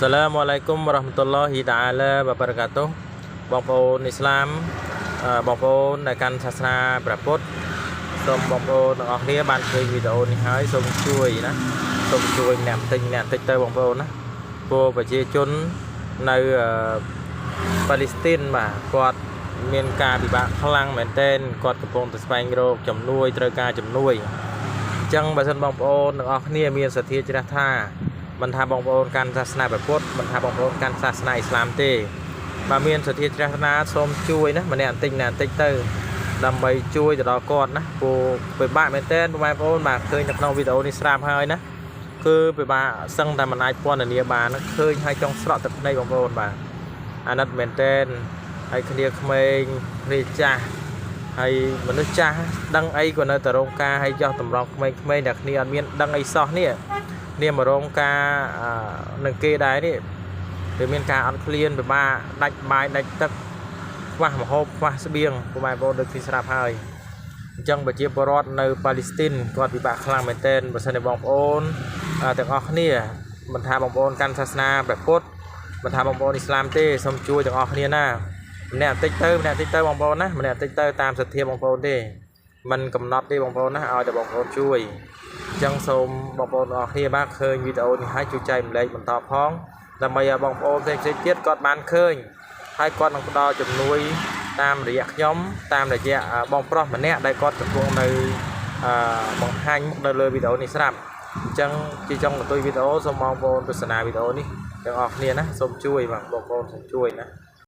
Assalamualaikum warahmatullahi ta'ala wabarakatuh បងប្អូនឥស្លាមបងប្អូនដែលកាន់សាសនាព្រះពុទ្ធសូមបងប្អូនទាំងអស់គ្នាបានឃើញវីដេអូនេះហើយសូមជួយណាសូមជួយអ្នកតិចទៅបងប្អូនណាពួកប្រជាជននៅប៉ាឡេស្ទីនបាទគាត់មានការពិបាកខ្លាំងមែនទែនគាត់កំពុងតែស្វែងរកជំនួយត្រូវការជំនួយអញ្ចឹងបើសិនបងប្អូនទាំងអស់គ្នាមានសទ្ធាជ្រះថ្លាមិនថាបងប្អូនកាន់សាសនាព្រះពុទ្ធមិនថាបងប្អូនកាន់សាសនាឥស្លាមទេបើមានសទ្ធាជ្រះថ្លាសូមជួយណាម្នាក់បន្តិចទៅដើម្បីជួយទៅដល់គាត់ណាព្រោះពិបាកមែនទែនបងប្អូនបាទឃើញនៅក្នុងវីដេអូនេះស្រាប់ហើយណាគឺពិបាកសឹងតែមិនអាចពណ៌នាបានឃើញហើយចង់ស្រក់ទឹកភ្នែកបងប្អូនបាទអាណិតមែនទែនហើយគ្នាក្មេងគ្នាចាស់ហើយមនុស្សចាស់ដឹងអីក៏នៅតែរងការហើយចោះតម្រង់ក្មេងតែគ្នាអត់មានដឹងអីសោះនេះគ្នាមករងការនឹងគេដែរនេះវាមានការអត់ឃ្លានពិបាកដាច់បាយដាច់ទឹកខ្វះម្ហូបខ្វះស្បៀងបងប្អូនដូចទីស្រាប់ហើយអញ្ចឹងប្រជាពលរដ្ឋនៅប៉ាឡេស្ទីនគាត់ពិបាកខ្លាំងមែនទែនបើសិនជាបងប្អូនទាំងអស់គ្នាមិនថាបងប្អូនកាន់សាសនាព្រះពុទ្ធមិនថាបងប្អូនឥស្លាមទេសូមជួយទាំងអស់គ្នាណាម្នាក់បន្តិចទៅបងប្អូនណាម្នាក់បន្តិចទៅតាមសទ្ធាបងប្អូនទេមិនកំណត់ទេបងប្អូនណាឲ្យតែបងប្អូនជួយអញ្ចឹងសូមបងប្អូនទាំងអស់គ្នាបាទឃើញវីដេអូនេះហើយជួយចែកម្លែកបន្តផងដើម្បីឲ្យបងប្អូនផ្សេងទៀតគាត់បានឃើញហើយគាត់នឹងផ្ដល់ជំនួយតាមរយៈខ្ញុំតាមរយៈបងប្រុសម្នាក់ដែលគាត់កំពុងនៅបង្ហាញមុខនៅលើវីដេអូនេះស្រាប់អញ្ចឹងជាចុងបន្ទុយវីដេអូសូមបងប្អូនទស្សនាវីដេអូនេះទាំងអស់គ្នាណាសូមជួយបងប្អូនសូមជួយណា